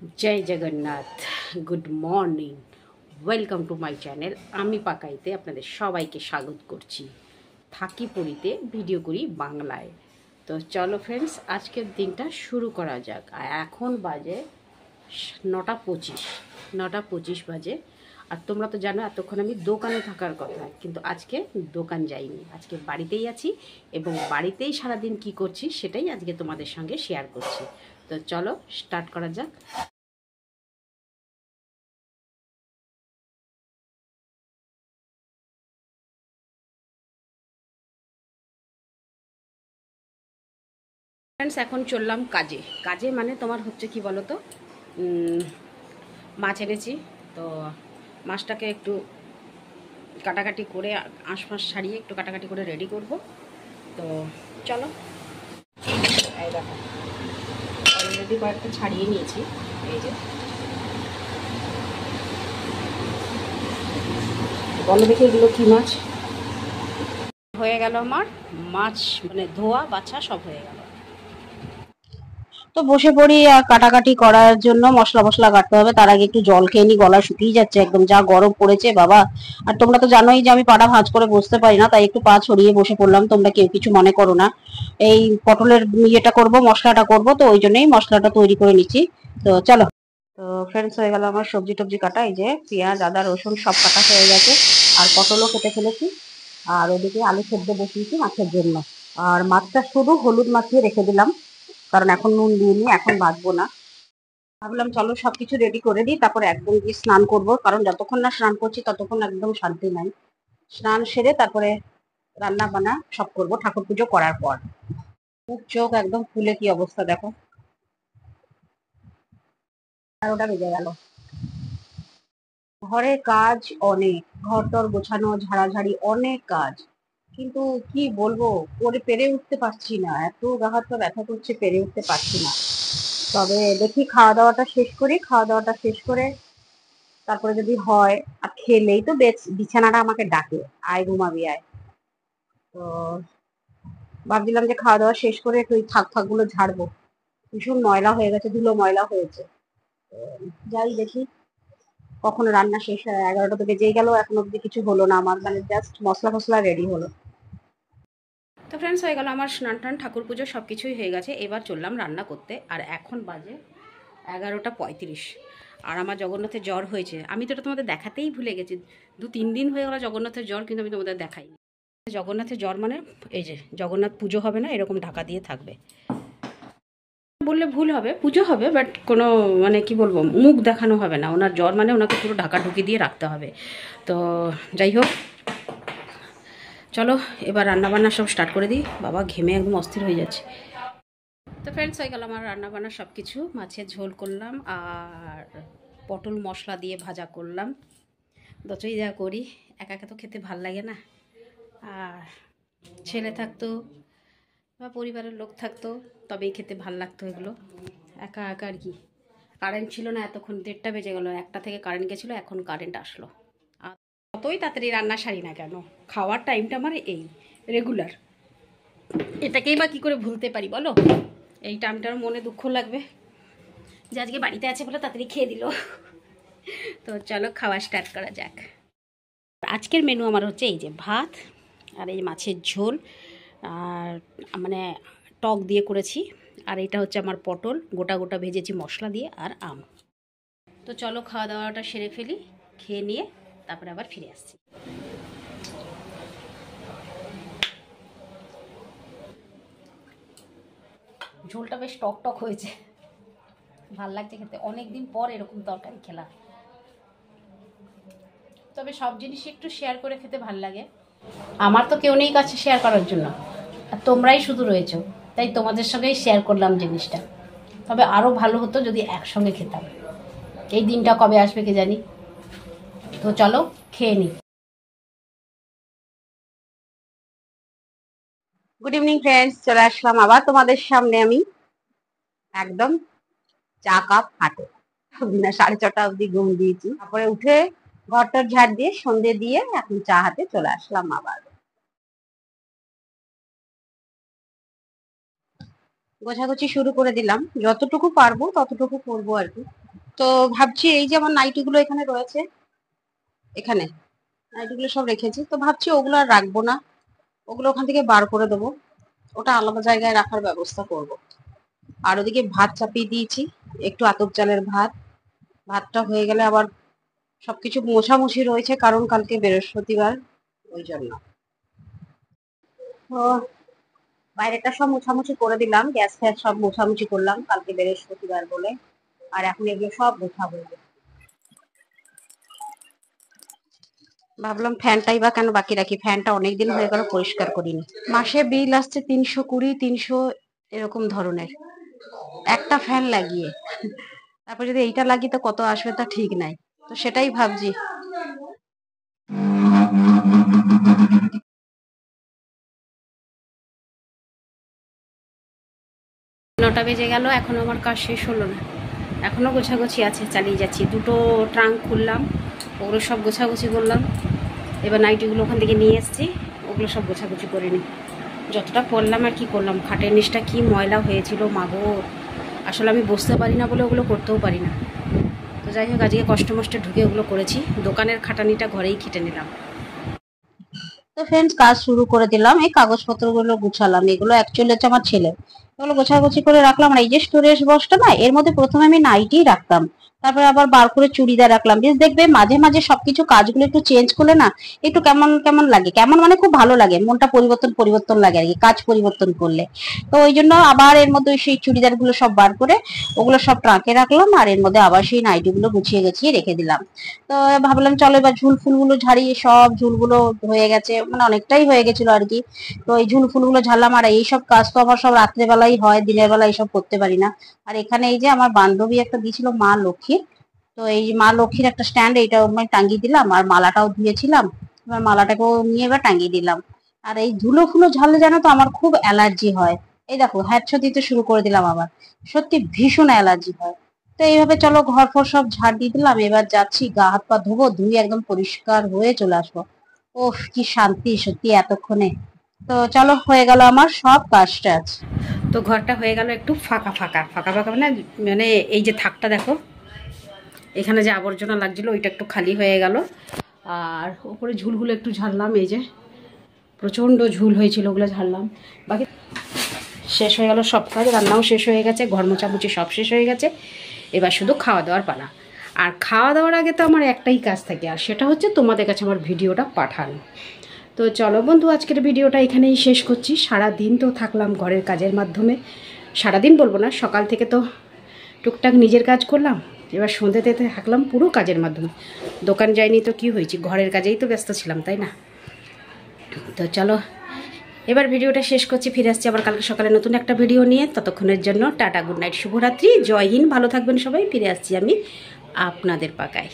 Joy Jagannath, good morning, welcome to my channel. আমি পাকাইতে আপনাদের সবাইকে স্বাগত করছি। থাকি পুরীতে, ভিডিও করি বাংলায়। তো চলো ফ্রেন্ডস, আজকের দিনটা শুরু করা যাক। আর এখন বাজে 9:25, 9:25 বাজে। আর তোমরা তো জানো এতক্ষণ আমি দোকানে থাকার কথা, কিন্তু আজকে দোকান যাইনি, আজকে বাড়িতেই আছি। এবং বাড়িতেই সারাদিন কি করছি সেটাই আজকে তোমাদের সঙ্গে শেয়ার করছি। তো চলো স্টার্ট করা যাক। ফ্রেন্ডস, এখন চললাম কাজে। কাজে মানে তোমার হচ্ছে কি বলো তো, মাছ এনেছি। তো মাছটাকে একটু কাটাকাটি করে, আঁশ ফাঁস ছাড়িয়ে একটু কাটাকাটি করে রেডি করব। তো চলো। এই দেখো, অলরেডি কয়েকটা ছাড়িয়ে নিয়েছি। এই যে, বলো দেখি এগুলো কী মাছ। হয়ে গেল আমার মাছ, মানে ধোয়া বাছা সব হয়ে গেল। তো বসে পড়ি আর কাটাকাটি করার জন্য। মশলা মশলা কাটতে হবে, তার আগে একটু জল খেয়ে নি, গলা শুকিয়ে যাচ্ছে একদম, যা গরম পড়েছে বাবা। আর তোমরা তো জানোই যে আমি পাটা ভাঁজ করে বসতে পারি না, তাই একটু পা ছড়িয়ে বসে পড়লাম। তোমরা কেউ কিছু মনে করো না। এই পটলের ইয়েটা করব, মশলাটা করব, তো ওই জন্যই মশলাটা তৈরি করে নিচ্ছি। তো চলো। তো ফ্রেন্ডস, হয়ে গেল আমার সবজি টবজি কাটা। এই যে পেঁয়াজ আদা রসুন সব কাটা হয়ে গেছে। আর পটলও কেটে ফেলেছি। আর ওদিকে আলু সেদ্ধ বসিয়েছি মাছের জন্য। আর মাছটা শুধু হলুদ মাখিয়ে রেখে দিলাম, কারণ এখন নুন দিইনি, এখন বাঁধবো না। ভাবলাম চলো সবকিছু রেডি করে দিই, তারপরে একদম গিয়ে স্নান করব, কারণ যতক্ষণ না স্নান করছি ততক্ষণ একদম শান্তি নাই। স্নান সেরে তারপরে রান্না বান্না সব করব ঠাকুর পুজো করার পর। মুখ চোখ একদম ফুলে কি অবস্থা দেখো। 11টা বেজে গেল। ঘরে কাজ অনেক, ঘর টর গোছানো, ঝাড়াঝাড়ি, অনেক কাজ। কিন্তু কি বলবো, করে পেরে উঠতে পারছি না, এত গা হাত পা ব্যথা করছে, পেরে উঠতে পারছি না। তবে দেখি খাওয়া দাওয়াটা শেষ করি, খাওয়া দাওয়াটা শেষ করে তারপরে যদি হয়। আর খেলেই তো বিছানাটা আমাকে ডাকে, আয় ঘুমাবি আয়। তো ভাবছিলাম যে খাওয়া দাওয়া শেষ করে একটু থাক থাক গুলো ঝাড়বো। ভীষণ ময়লা হয়ে গেছে, ধুলো ময়লা হয়েছে। তো যাই দেখি কখন রান্না শেষ হয়। 11টা তো বেজেই গেল, এখন অব্দি কিছু হলো না আমার, মানে জাস্ট মশলা ফসলা রেডি হলো। তো ফ্রেন্ডস, হয়ে গেল আমার স্নান টান ঠাকুর পুজো সব কিছুই হয়ে গেছে। এবার চললাম রান্না করতে। আর এখন বাজে 11:35। আর আমার জগন্নাথের জ্বর হয়েছে, আমি তো এটা তোমাদের দেখাতেই ভুলে গেছি। 2-3 দিন হয়ে গেল জগন্নাথের জ্বর, কিন্তু আমি তোমাদের দেখাইনি। জগন্নাথের জ্বর মানে এই যে জগন্নাথ পুজো হবে না, এরকম ঢাকা দিয়ে থাকবে। বললে ভুল হবে, পুজো হবে, বাট কোনো মানে কি বলবো, মুখ দেখানো হবে না। ওনার জ্বর মানে ওনাকে পুরো ঢাকা ঢুকি দিয়ে রাখতে হবে। তো যাই হোক, চলো এবার রান্নাবান্না সব স্টার্ট করে দিই। বাবা ঘেমে একদম অস্থির হয়ে যাচ্ছে। তো ফ্রেন্ডস, হয়ে গেল আমার রান্নাবান্না সব কিছু। মাছের ঝোল করলাম আর পটল মশলা দিয়ে ভাজা করলাম। যতই যা করি, একা একা তো খেতে ভাল লাগে না। আর ছেলে থাকতো বা পরিবারের লোক থাকতো তবেই খেতে ভাল লাগতো এগুলো। একা একা আর কি। কারেন্ট ছিল না এতক্ষণ, 1:30 বেজে গেলো। 1টা থেকে কারেন্ট গেছিলো, এখন কারেন্ট আসলো। আর কতই তাড়াতাড়ি রান্না সারি না কেন, খাওয়ার টাইমটা আমার এই রেগুলার। এটাকেই বা কী করে ভুলতে পারি বলো। এই টাইমটার মনে দুঃখ লাগবে যে আজকে বাড়িতে আছে বলে তাড়াতাড়ি খেয়ে দিল। তো চলো খাওয়া স্টার্ট করা যাক। আজকের মেনু আমার হচ্ছে এই যে ভাত আর এই মাছের ঝোল, আর মানে টক দিয়ে করেছি। আর এটা হচ্ছে আমার পটল গোটা গোটা ভেজেছি মশলা দিয়ে, আর আম। তো চলো খাওয়া দাওয়াটা সেরে ফেলি, খেয়ে নিয়ে তারপরে আবার ফিরে আসছি। ঝোলটা বেশ টক টক হয়েছে, ভাল লাগছে খেতে। অনেক দিন পর এরকম তরকারি খেলাম। তবে সব জিনিস একটু শেয়ার করে খেতে ভাল লাগে। আমার তো কেউ নেই কাছে শেয়ার করার জন্য, আর তোমরাই শুধু রয়েছো, তাই তোমাদের সঙ্গেই শেয়ার করলাম জিনিসটা। তবে আরও ভালো হতো যদি একসঙ্গে খেতাম। এই দিনটা কবে আসবে কে জানি। তো চলো খেয়ে নিই। গুড ইভিনিং ফ্রেন্ডস, চলে আসলাম আবার তোমাদের সামনে আমি, একদম চা কাপ হাতে। না, 6:30 অবধি ঘুম দিয়েছি, তারপরে উঠে ঘরটার ঝাড় দিয়ে সন্ধে দিয়ে এখন চা হাতে চলে আসলাম আবার। গোছাগুছি শুরু করে দিলাম, যতটুকু পারবো ততটুকু করবো আর কি। তো ভাবছি এই যে আমার নাইটিগুলো এখানে রয়েছে, এখানে নাইটিগুলো সব রেখেছি, তো ভাবছি ওগুলো আর রাখবো না, ওগুলো ওখান থেকে বার করে দেবো, ওটা আলাদা জায়গায় রাখার ব্যবস্থা করব। আর ওদিকে ভাত চাপিয়ে দিয়েছি, একটু আতপ চালের ভাত, ভাতটা হয়ে গেলে আবার সবকিছু মোছামুছি রয়েছে, কারণ কালকে বৃহস্পতিবার, ওই জন্য। তো বাইরেটা সব মোছামুছি করে দিলাম, গ্যাস ফ্যাস সব মোছামুছি করলাম কালকে বৃহস্পতিবার বলে। আর এখন এগুলো সব গোছাবো। ভাবলাম ফ্যানটাই বা কেন বাকি রাখি, ফ্যানটা অনেকদিন হয়ে গেল পরিষ্কার করিনি। মাসে বিল আসছে 320, 300 এরকম ধরনের, একটা ফ্যান লাগিয়ে। তারপর যদি এইটা লাগি তো কত আসবে তা ঠিক নাই, তো সেটাই ভাবছি। 9টা বেজে গেল, এখনো আমার কাজ শেষ হলো না, এখনো গোছাগুছি আছে, চালিয়ে যাচ্ছি। দুটো ট্রাঙ্ক খুললাম, ওগুলো সব গোছাগুছি করলাম। এবার নাইটিগুলো ওখান থেকে নিয়ে এসেছি, ওগুলো সব গোছাগুছি করে নিই। যতটা করলাম আর কি করলাম, খাটের নিচটা কি ময়লা হয়েছিল মাগো, আসলে আমি বসতে পারি না বলে ওগুলো করতেও পারি না। তো যাই হোক, আজকে কষ্ট মষ্টে ঢুকে ওগুলো করেছি, দোকানের খাটানিটা ঘরেই খেটে নিলাম। তো ফ্রেন্ডস, কাজ শুরু করে দিলাম, এই কাগজপত্রগুলো গুছালাম, এগুলো অ্যাকচুয়ালি হচ্ছে আমার ছেলে, এগুলো গোছাগুছি করে রাখলাম। আর এই যে স্টোরেজ বক্সটা না, এর মধ্যে প্রথমে আমি নাইটি রাখতাম, তারপরে আবার বার করে চুড়িদার রাখলাম। বেশ দেখবে মাঝে মাঝে সবকিছু কাজগুলো একটু চেঞ্জ করলে না একটু কেমন কেমন লাগে, কেমন মানে খুব ভালো লাগে, মনটা পরিবর্তন পরিবর্তন লাগে আর কি, কাজ পরিবর্তন করলে। তো ওই জন্য আবার এর মধ্যে সেই চুড়িদার গুলো সব বার করে ওগুলো সব ট্রাকে রাখলাম, আর এর মধ্যে আবার সেই নাইটি গুলো গুছিয়ে গেছিয়ে রেখে দিলাম। তো ভাবলাম চলো এবার ঝুল ফুলগুলো ঝাড়িয়ে, সব ঝুলগুলো হয়ে গেছে, মানে অনেকটাই হয়ে গেছিল আর কি। তো এই ঝুল ফুলগুলো ঝাড়লাম, আর এইসব কাজ তো আমার সব রাত্রেবেলাই হয়, দিনের বেলা এইসব করতে পারি না। আর এখানে এই যে আমার বান্ধবী একটা দিয়েছিল মা লক্ষ্মীর, তো এই মা লক্ষ্মীর একটা স্ট্যান্ড, এইটা আমি টাঙ্গিয়ে দিলাম, আর মালাটাও ধুয়েছিলাম, এবার মালাটাকেও নিয়ে এবার টাঙ্গিয়ে দিলাম। আর এই ধুলো ফুলো ঝাড়লে জানো তো আমার খুব অ্যালার্জি হয়, এই দেখো হ্যাঁচো দিতে শুরু করে দিলাম আবার, সত্যি ভীষণ অ্যালার্জি হয়। তো এইভাবে চলো ঘর ফর সব ঝাড় দিয়ে দিলাম, এবার যাচ্ছি গা হাত পা ধোবো, ধুয়ে একদম পরিষ্কার হয়ে চলে আসবো। ওফ কি শান্তি সত্যি এতক্ষণে। তো চলো, হয়ে গেল আমার সব কাজ টাজ। তো ঘরটা হয়ে গেল একটু ফাঁকা ফাঁকা ফাঁকা ফাঁকা, মানে মানে এই যে থাকটা দেখো, এখানে যে আবর্জনা লাগছিল ওইটা একটু খালি হয়ে গেল। আর ওপরে ঝুলগুলো একটু ঝাড়লাম, এই যে প্রচণ্ড ঝুল হয়েছিল ওগুলো ঝাড়লাম। বাকি শেষ হয়ে গেল সব কাজ, রান্নাও শেষ হয়ে গেছে, ঘর মোছামুছি সব শেষ হয়ে গেছে, এবার শুধু খাওয়া দাওয়ার পালা। আর খাওয়া দাওয়ার আগে তো আমার একটাই কাজ থাকে, আর সেটা হচ্ছে তোমাদের কাছে আমার ভিডিওটা পাঠানো। তো চলো বন্ধু, আজকের ভিডিওটা এখানেই শেষ করছি। সারা দিন তো থাকলাম ঘরের কাজের মাধ্যমে, সারাদিন বলবো না, সকাল থেকে তো টুকটাক নিজের কাজ করলাম, এবার সন্ধ্যেতে থাকলাম পুরো কাজের মাধ্যমে। দোকান যাইনি তো কি হয়েছে, ঘরের কাজেই তো ব্যস্ত ছিলাম, তাই না? তো চলো এবার ভিডিওটা শেষ করছি, ফিরে আসছি আবার কালকে সকালে নতুন একটা ভিডিও নিয়ে। ততক্ষণের জন্য টাটা, গুড নাইট, শুভরাত্রি, জয় হিন্দ, ভালো থাকবেন সবাই। ফিরে আসছি আমি আপনাদের পাকায়।